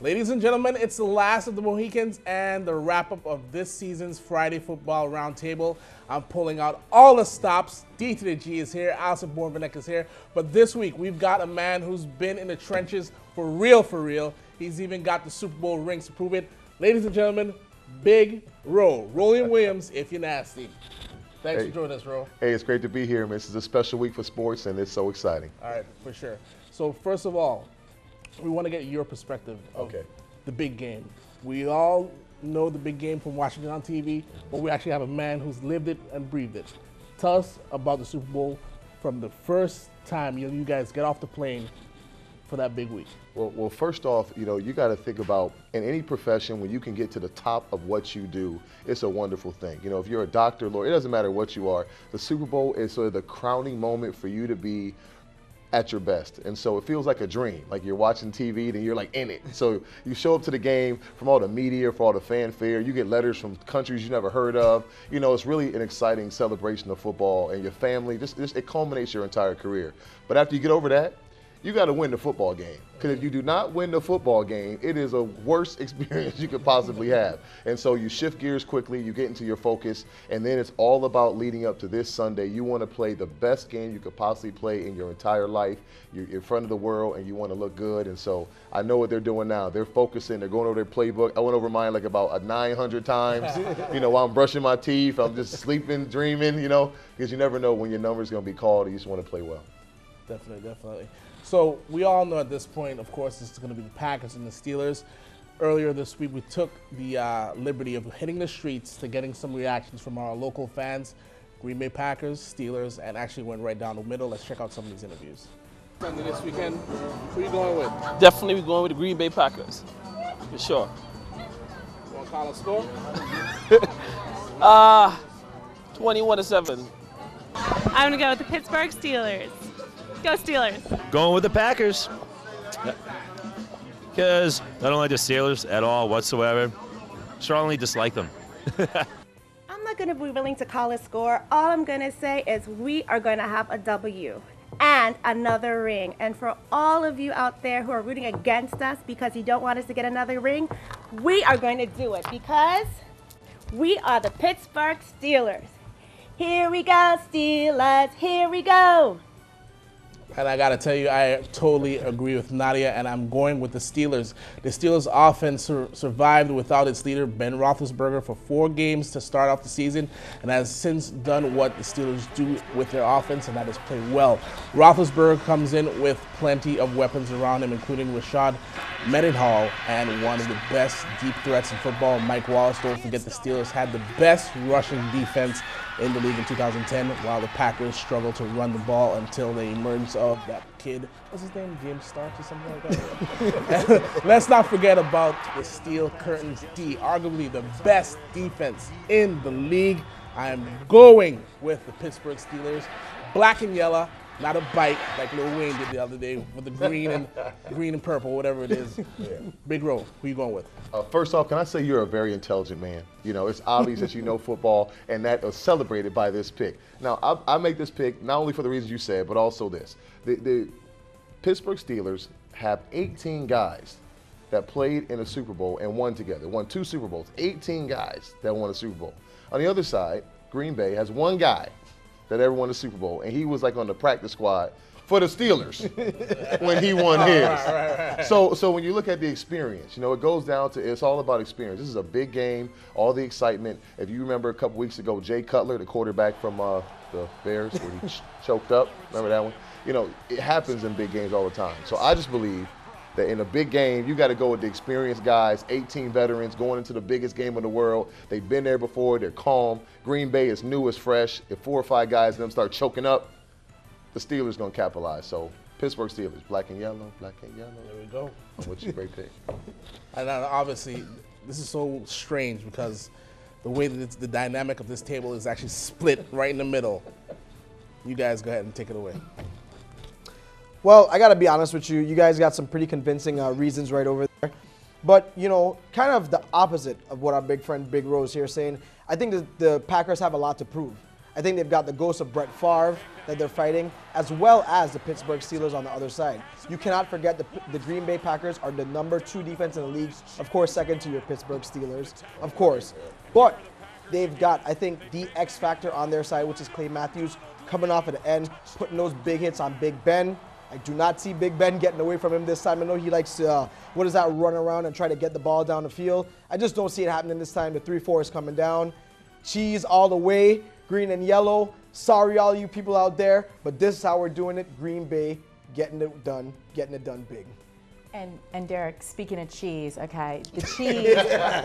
Ladies and gentlemen, it's the last of the Mohicans and the wrap-up of this season's Friday Football Roundtable. I'm pulling out all the stops. D to the G is here. Alison Borvanek is here. But this week, we've got a man who's been in the trenches for real, for real. He's even got the Super Bowl rings to prove it. Ladies and gentlemen, Big Ro. Rolling Williams, if you're nasty. Thanks for joining us, Ro. Hey, it's great to be here, man. This is a special week for sports, and it's so exciting. All right, for sure. So first of all, we want to get your perspective of the big game. We all know the big game from watching it on TV, but we actually have a man who's lived it and breathed it. Tell us about the Super Bowl from the first time you guys get off the plane for that big week. Well, first off, you got to think about in any profession when you can get to the top of what you do, it's a wonderful thing. If you're a doctor, lawyer, it doesn't matter what you are. The Super Bowl is sort of the crowning moment for you to be at your best. And so it feels like a dream, like you're watching TV and you're like in it. So you show up to the game from all the media, for all the fanfare, you get letters from countries you never heard of. It's really an exciting celebration of football and your family. Just it culminates your entire career. But after you get over that, you got to win the football game. Because if you do not win the football game, it is a worse experience you could possibly have. And so you shift gears quickly, you get into your focus, and then it's all about leading up to this Sunday. You want to play the best game you could possibly play in your entire life. You're in front of the world, and you want to look good. And so I know what they're doing now. They're focusing. They're going over their playbook. I went over mine like about 900 times. While I'm brushing my teeth, I'm just sleeping, dreaming, because you never know when your number's going to be called. You just want to play well. Definitely. So we all know at this point, of course, this is going to be the Packers and the Steelers. Earlier this week, we took the liberty of hitting the streets to getting some reactions from our local fans, Green Bay Packers, Steelers, and actually went right down the middle. Let's check out some of these interviews. This weekend, who are you going with? Definitely we're going with the Green Bay Packers, for sure. You want to call a score? 21-7. I'm going to go with the Pittsburgh Steelers. Go Steelers. Going with the Packers. Because I don't like the Steelers at all whatsoever. Strongly dislike them. I'm not going to be willing to call a score. All I'm going to say is we are going to have a W and another ring. And for all of you out there who are rooting against us because you don't want us to get another ring, we are going to do it because we are the Pittsburgh Steelers. Here we go, Steelers. Here we go. And I got to tell you, I totally agree with Nadia, and I'm going with the Steelers. The Steelers' offense survived without its leader, Ben Roethlisberger, for 4 games to start off the season, and has since done what the Steelers do with their offense, and that is play well. Roethlisberger comes in with plenty of weapons around him, including Rashad Mendenhall and one of the best deep threats in football, Mike Wallace. Don't forget the Steelers had the best rushing defense in the league in 2010, while the Packers struggled to run the ball until they emerged of that kid. What's his name? James Starks or something like that? Let's not forget about the Steel Curtains D, arguably the best defense in the league. I am going with the Pittsburgh Steelers. Black and yellow, not a bite like Lil Wayne did the other day with the green and purple, whatever it is. Yeah. Big Ro, who you going with? First off, can I say you're a very intelligent man? It's obvious that you know football, and that is celebrated by this pick. Now, I make this pick not only for the reasons you said, but also this. The Pittsburgh Steelers have 18 guys that played in a Super Bowl and won together, won 2 Super Bowls, 18 guys that won a Super Bowl. On the other side, Green Bay has 1 guy that ever won a Super Bowl, and he was like on the practice squad for the Steelers when he won his. Right. So when you look at the experience, it goes down to, it's all about experience. This is a big game, all the excitement. If you remember a couple weeks ago, Jay Cutler, the quarterback from the Bears, where he choked up, remember that one? It happens in big games all the time. So I just believe that in a big game, you got to go with the experienced guys, 18 veterans going into the biggest game in the world. They've been there before. They're calm. Green Bay is new, is fresh. If 4 or 5 guys them start choking up, the Steelers going to capitalize. So Pittsburgh Steelers, black and yellow, black and yellow. There we go. Which is a great pick. And obviously, this is so strange because the way that the dynamic of this table is actually split right in the middle. You guys go ahead and take it away. Well, I got to be honest with you. You guys got some pretty convincing reasons right over there. But, kind of the opposite of what our big friend Big Rose here is saying. I think the Packers have a lot to prove. I think they've got the ghost of Brett Favre. that they're fighting, as well as the Pittsburgh Steelers on the other side. You cannot forget the Green Bay Packers are the #2 defense in the league, of course, second to your Pittsburgh Steelers, of course. But they've got, I think, the X factor on their side, which is Clay Matthews, coming off at the end, putting those big hits on Big Ben. I do not see Big Ben getting away from him this time. I know he likes to, run around and try to get the ball down the field. I just don't see it happening this time. The 3-4 is coming down. Cheese all the way, green and yellow. Sorry, all you people out there, but this is how we're doing it. Green Bay getting it done big. And Derek, speaking of cheese, okay, the cheese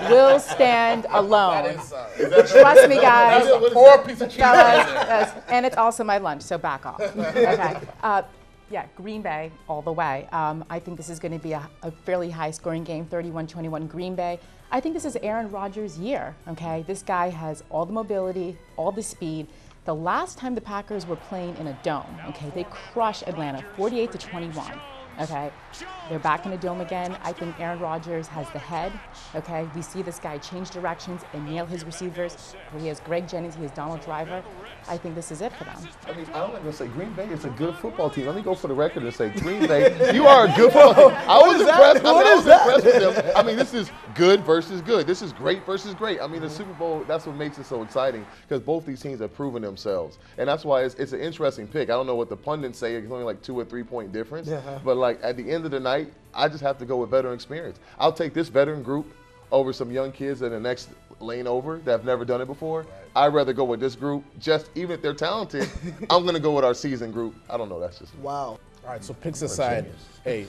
will stand alone. Trust me, guys. Or a piece of cheese. Fellas, and it's also my lunch, so back off. Okay. Yeah, Green Bay all the way. I think this is going to be a fairly high-scoring game, 31-21 Green Bay. I think this is Aaron Rodgers' year, okay? This guy has all the mobility, all the speed. The last time the Packers were playing in a dome, okay, they crushed Atlanta 48-21. Okay, they're back in the dome again. I think Aaron Rodgers has the head. Okay, we see this guy change directions and nail his receivers. He has Greg Jennings, he has Donald Driver. I think this is it for them. I mean, I don't even say Green Bay is a good football team. Let me go for the record and say Green Bay, you are a good football team. I was impressed. I was impressed with them. I mean, this is good versus good. This is great versus great. I mean, the Super Bowl, that's what makes it so exciting because both these teams have proven themselves. And that's why it's an interesting pick. I don't know what the pundits say. It's only like 2 or 3 point difference. But like at the end of the night, I just have to go with veteran experience. I'll take this veteran group over some young kids in the next lane over that have never done it before. I'd rather go with this group. Just even if they're talented, I'm going to go with our seasoned group. I don't know. That's just me. Wow. All right, so picks aside, hey,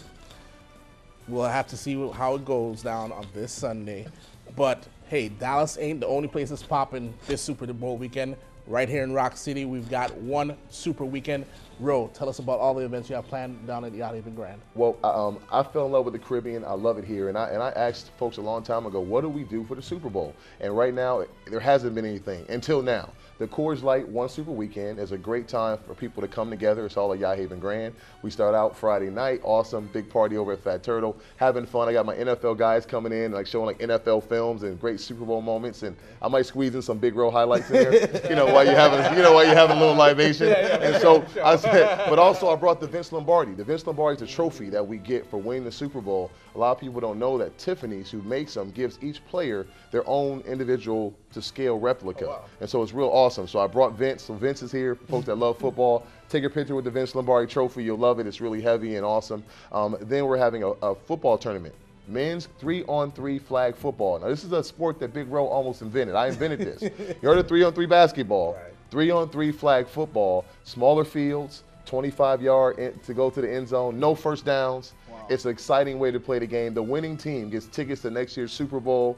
we'll have to see how it goes down on this Sunday. But hey, Dallas ain't the only place that's popping this Super Bowl weekend. Right here in Rock City, we've got one super weekend. Ro, tell us about all the events you have planned down at Yacht Haven Grand. Well, I fell in love with the Caribbean. I love it here. And I asked folks a long time ago, what do we do for the Super Bowl? And right now, there hasn't been anything until now. The Coors Light One Super Weekend is a great time for people to come together. It's all at Yacht Haven Grand. We start out Friday night, awesome, big party over at Fat Turtle, having fun. I got my NFL guys coming in, like showing like NFL films and great Super Bowl moments, and I might squeeze in some big row highlights in there, while you're having, a little libation. And so I said, but also I brought the Vince Lombardi. The Vince Lombardi is the trophy that we get for winning the Super Bowl. A lot of people don't know that Tiffany's, who makes them, gives each player their own individual to scale replica. Oh, wow. And so it's real awesome. So I brought Vince. So Vince is here for folks that love football. Take a picture with the Vince Lombardi trophy. You'll love it. It's really heavy and awesome. Then we're having a football tournament. Men's 3-on-3 flag football. Now this is a sport that Big Ro almost invented. I invented this. You heard of 3-on-3 basketball. Right. 3-on-3 flag football. Smaller fields, 25-yard to go to the end zone. No first downs. Wow. It's an exciting way to play the game. The winning team gets tickets to next year's Super Bowl,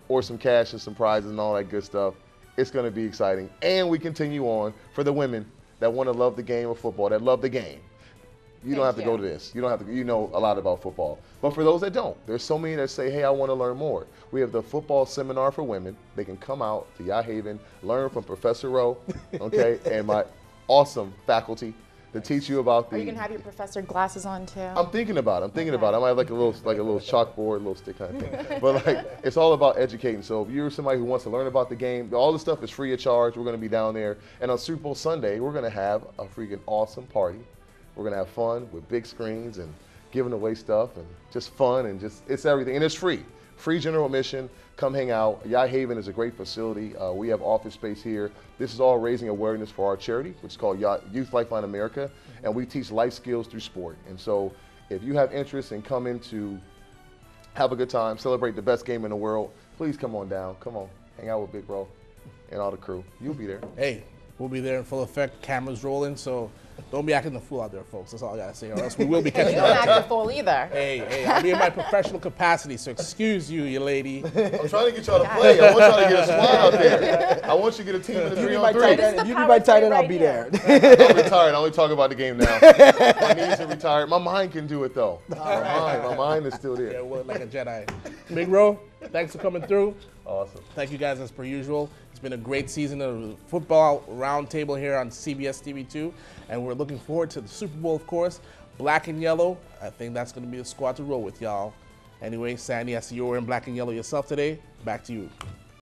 or some cash and some prizes and all that good stuff. It's going to be exciting. And we continue on for the women that want to love the game of football, that love the game. You don't have to go to this. You don't have to. You know a lot about football. But for those that don't, there's so many that say, hey, I want to learn more. We have the football seminar for women. They can come out to Yacht Haven, learn from Professor Rowe, okay, and my awesome faculty to teach you about the. Are you gonna have your professor glasses on too? I'm thinking about it. I might have like a little chalkboard, a little stick kind of thing. But like, it's all about educating. So if you're somebody who wants to learn about the game, all the stuff is free of charge. We're gonna be down there, and on Super Bowl Sunday, we're gonna have a freaking awesome party. We're gonna have fun with big screens and giving away stuff and just fun and it's everything, and it's free. Free general admission. Come hang out. Yacht Haven is a great facility. We have office space here. This is all raising awareness for our charity, which is called Youth Lifeline America, and we teach life skills through sport. And so if you have interest in coming to have a good time, celebrate the best game in the world, please come on down. Come on, hang out with Big Bro and all the crew. You'll be there. Hey, we'll be there in full effect. Cameras rolling, so don't be acting the fool out there, folks. That's all I gotta say, or else we will be catching up. Don't act the fool either. Hey, I'll be in my professional capacity, so excuse you lady. I'm trying to get y'all to play. I want y'all to get a squad out there. I want you to get a team in the 3-on-3. If you be my tight end, I'll be there. I'm retired. I only talk about the game now. My knees are retired. My mind can do it though. My mind is still there. Yeah, well, like a Jedi. Big Ro, thanks for coming through. Awesome. Thank you guys as per usual. It's been a great season of football roundtable here on CBS TV2, and we're looking forward to the Super Bowl, of course. Black and yellow, I think that's going to be the squad to roll with, y'all. Anyway, Sandy, I see you were in black and yellow yourself today. Back to you.